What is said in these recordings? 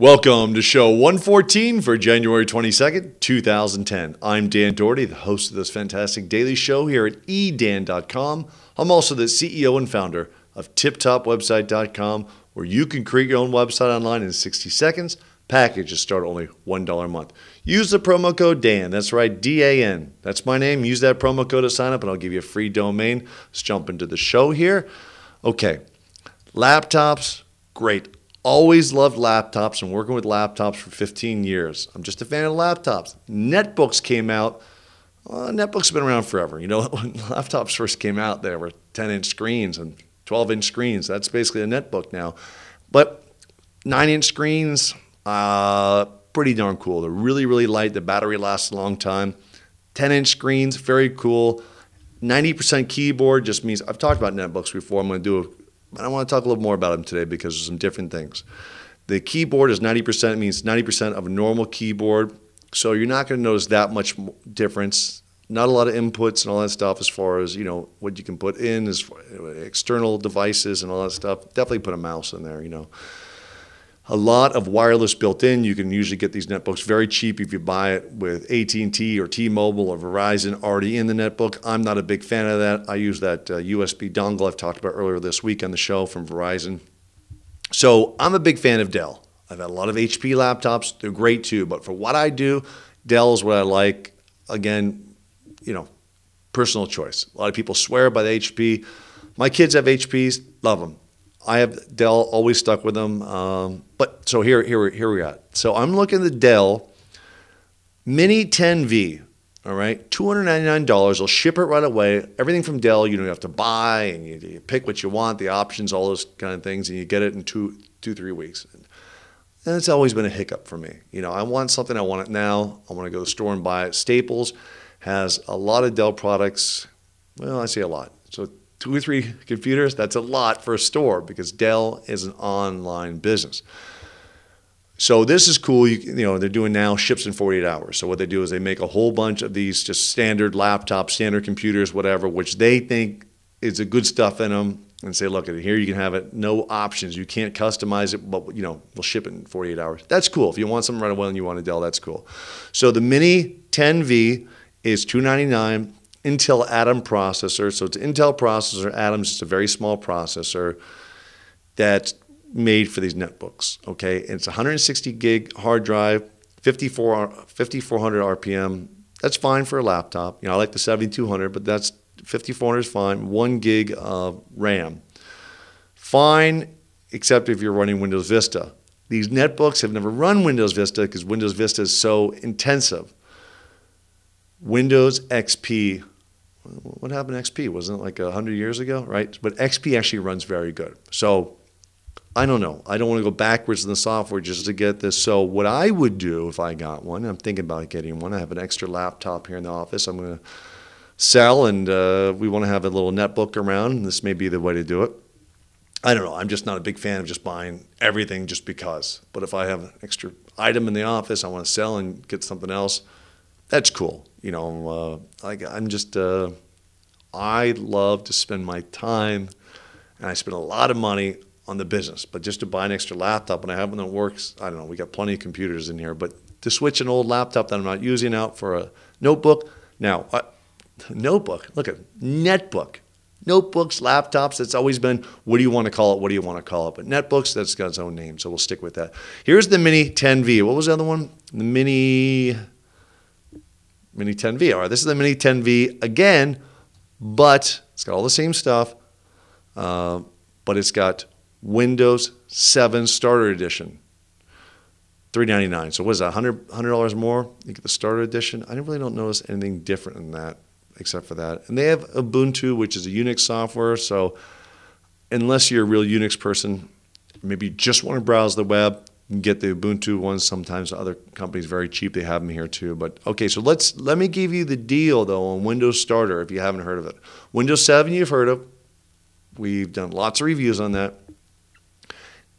Welcome to show 114 for January 22nd, 2010. I'm Dan Doherty, the host of this fantastic daily show here at edan.com. I'm also the CEO and founder of tiptopwebsite.com, where you can create your own website online in 60 seconds. Packages start at only $1 a month. Use the promo code DAN. That's right, D-A-N. That's my name. Use that promo code to sign up, and I'll give you a free domain. Let's jump into the show here. Okay, laptops, great. Always loved laptops and working with laptops for 15 years. I'm just a fan of laptops. Netbooks came out. Netbooks have been around forever. You know, when laptops first came out, there were 10-inch screens and 12-inch screens. That's basically a netbook now. But 9-inch screens, pretty darn cool. They're really, really light. The battery lasts a long time. 10-inch screens, very cool. 90% keyboard just means, I've talked about netbooks before. I want to talk a little more about them today because there's some different things. The keyboard is 90%, means 90% of a normal keyboard. So you're not going to notice that much difference. Not a lot of inputs and all that stuff as far as, you know, what you can put in as external devices and all that stuff. Definitely put a mouse in there, you know. A lot of wireless built in. You can usually get these netbooks very cheap if you buy it with AT&T or T-Mobile or Verizon already in the netbook. I'm not a big fan of that. I use that USB dongle I've talked about earlier this week on the show from Verizon. So I'm a big fan of Dell. I've had a lot of HP laptops. They're great too. But for what I do, Dell is what I like. Again, you know, personal choice. A lot of people swear by the HP. My kids have HPs. Love them. I have Dell, always stuck with them. But so here we are. So I'm looking at the Dell Mini 10V, all right, $299. They'll ship it right away. Everything from Dell, you don't have to buy, and you pick what you want, the options, all those kind of things, and you get it in two, 3 weeks. And it's always been a hiccup for me. You know, I want something, I want it now. I want to go to the store and buy it. Staples has a lot of Dell products. Well, I say a lot. So 2 or 3 computers, that's a lot for a store because Dell is an online business. So this is cool. You know, they're doing now ships in 48 hours. So what they do is they make a whole bunch of these just standard laptops, standard computers, whatever, which they think is a good stuff in them, and say, look, here you can have it, no options. You can't customize it, but, you know, we'll ship it in 48 hours. That's cool. If you want something right away and you want a Dell, that's cool. So the Mini 10V is $299. Intel Atom processor. So it's an Intel processor. Atom's just a very small processor that's made for these netbooks. Okay, it's 160 gig hard drive, 5400 RPM. That's fine for a laptop. You know, I like the 7200, but that's 5400 is fine. 1 gig of RAM. Fine, except if you're running Windows Vista. These netbooks have never run Windows Vista because Windows Vista is so intensive. Windows XP, what happened to XP? Wasn't it like 100 years ago, right? But XP actually runs very good. So I don't know. I don't want to go backwards in the software just to get this. So what I would do if I got one, I'm thinking about getting one. I have an extra laptop here in the office I'm going to sell, and we want to have a little netbook around, and this may be the way to do it. I don't know. I'm just not a big fan of just buying everything just because. But if I have an extra item in the office I want to sell and get something else, that's cool. You know, I love to spend my time, and I spend a lot of money on the business. But just to buy an extra laptop when I have one that works, I don't know, we got plenty of computers in here. But to switch an old laptop that I'm not using out for a notebook, now, notebook, look at netbook. Notebooks, laptops, it's always been, what do you want to call it, what do you want to call it? But netbooks, that's got its own name, so we'll stick with that. Here's the Mini 10V. What was the other one? The Mini 10V. All right, this is the Mini 10V again, but it's got all the same stuff, but it's got Windows 7 Starter Edition, $399. So what is that, $100 more? You get the Starter Edition. I really don't notice anything different in that except for that. And they have Ubuntu, which is a Unix software, so unless you're a real Unix person, maybe you just want to browse the web, you can get the Ubuntu ones. Sometimes other companies very cheap. They have them here too. But okay, so let me give you the deal though on Windows Starter if you haven't heard of it. Windows 7 you've heard of. We've done lots of reviews on that.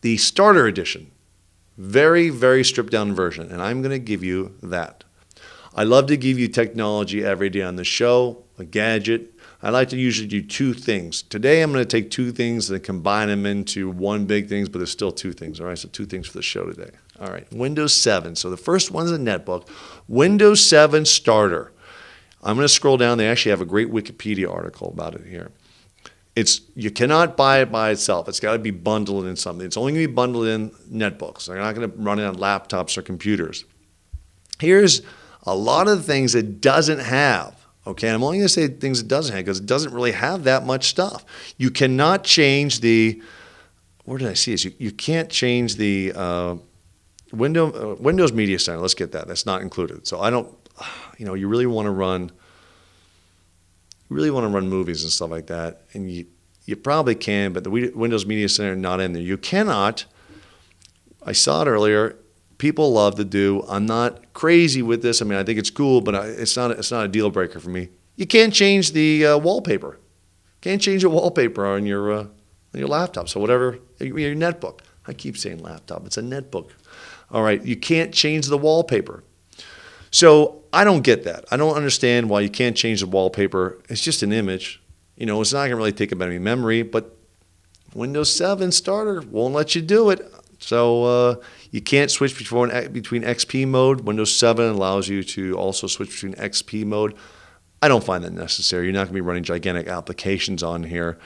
The Starter Edition, very, very stripped down version, and I'm going to give you that. I love to give you technology every day on the show, a gadget. I like to usually do two things. Today I'm going to take two things and combine them into one big thing, but there's still two things. All right, so two things for the show today. All right, Windows 7. So the first one's a netbook. Windows 7 starter. I'm going to scroll down. They actually have a great Wikipedia article about it here. You cannot buy it by itself. It's got to be bundled in something. It's only going to be bundled in netbooks. They're not going to run it on laptops or computers. Here's a lot of the things it doesn't have. Okay, I'm only going to say things it doesn't have because it doesn't really have that much stuff. You cannot change the, where did I see this? You can't change the Windows Media Center. Let's get that. That's not included. So I don't, you really want to run movies and stuff like that, and you probably can, but the Windows Media Center not in there. You cannot, I saw it earlier, people love to do, I'm not crazy with this, I mean I think it's cool, but it's not a deal breaker for me. You can't change the wallpaper. Can't change the wallpaper on your laptop, so whatever, your netbook. I keep saying laptop, it's a netbook. All right, you can't change the wallpaper. So I don't get that. I don't understand why you can't change the wallpaper. It's just an image. It's not going to really take up any memory, but Windows 7 starter won't let you do it. So you can't switch between XP mode. Windows 7 allows you to also switch between XP mode. I don't find that necessary. You're not going to be running gigantic applications on here.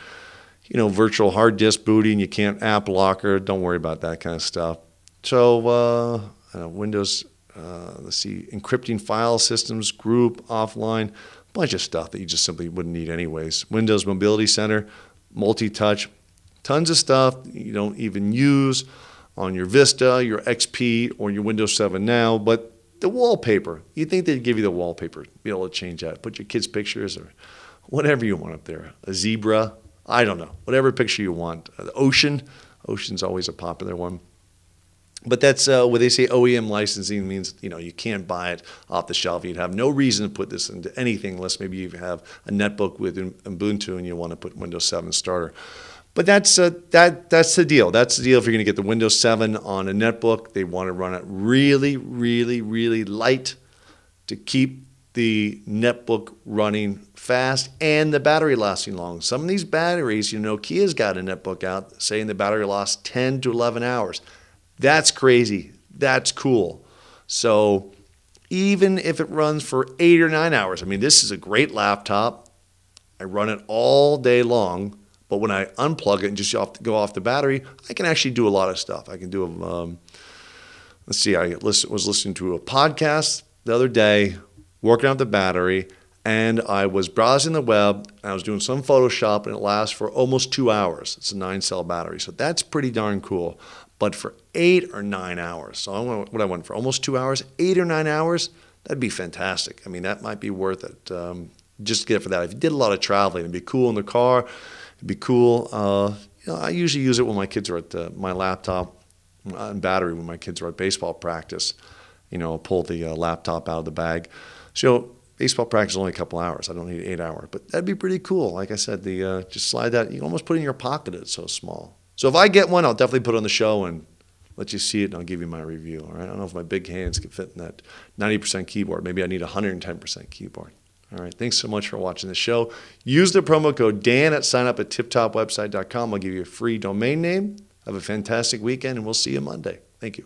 Virtual hard disk booting, you can't app locker. Don't worry about that kind of stuff. So Windows... let's see, encrypting file systems, group, offline, a bunch of stuff that you just simply wouldn't need anyways. Windows Mobility Center, multi-touch, tons of stuff you don't even use on your Vista, your XP, or your Windows 7 now, but the wallpaper, you'd think they'd give you the wallpaper, be able to change that, put your kids' pictures or whatever you want up there. A zebra, I don't know, whatever picture you want. The ocean's always a popular one. But that's what they say OEM licensing means, you can't buy it off the shelf. You'd have no reason to put this into anything unless maybe you have a netbook with Ubuntu and you want to put Windows 7 starter. But that's the deal. That's the deal if you're going to get the Windows 7 on a netbook. They want to run it really, really, really light to keep the netbook running fast and the battery lasting long. Some of these batteries, Kia's got a netbook out saying the battery lasts 10 to 11 hours. That's crazy. That's cool. So even if it runs for 8 or 9 hours, I mean, this is a great laptop. I run it all day long, but when I unplug it and just go off the battery, I can actually do a lot of stuff. I can do, let's see, I was listening to a podcast the other day, working out the battery, and I was browsing the web, and I was doing some Photoshop, and it lasts for almost 2 hours. It's a 9-cell battery, so that's pretty darn cool. But for 8 or 9 hours, so I went for almost 2 hours, 8 or 9 hours, that'd be fantastic. I mean, that might be worth it just to get it for that. If you did a lot of traveling, it'd be cool in the car. It'd be cool. I usually use it when my kids are at my laptop and battery when my kids are at baseball practice. Pull the laptop out of the bag. So baseball practice is only a couple hours. I don't need 8 hours, but that'd be pretty cool. Like I said, just slide that. You can almost put it in your pocket. It's so small. So if I get one, I'll definitely put it on the show and let you see it, and I'll give you my review. All right? I don't know if my big hands can fit in that 90% keyboard. Maybe I need a 110% keyboard. All right. Thanks so much for watching the show. Use the promo code Dan at signup@tiptopwebsite.com. I'll give you a free domain name. Have a fantastic weekend, and we'll see you Monday. Thank you.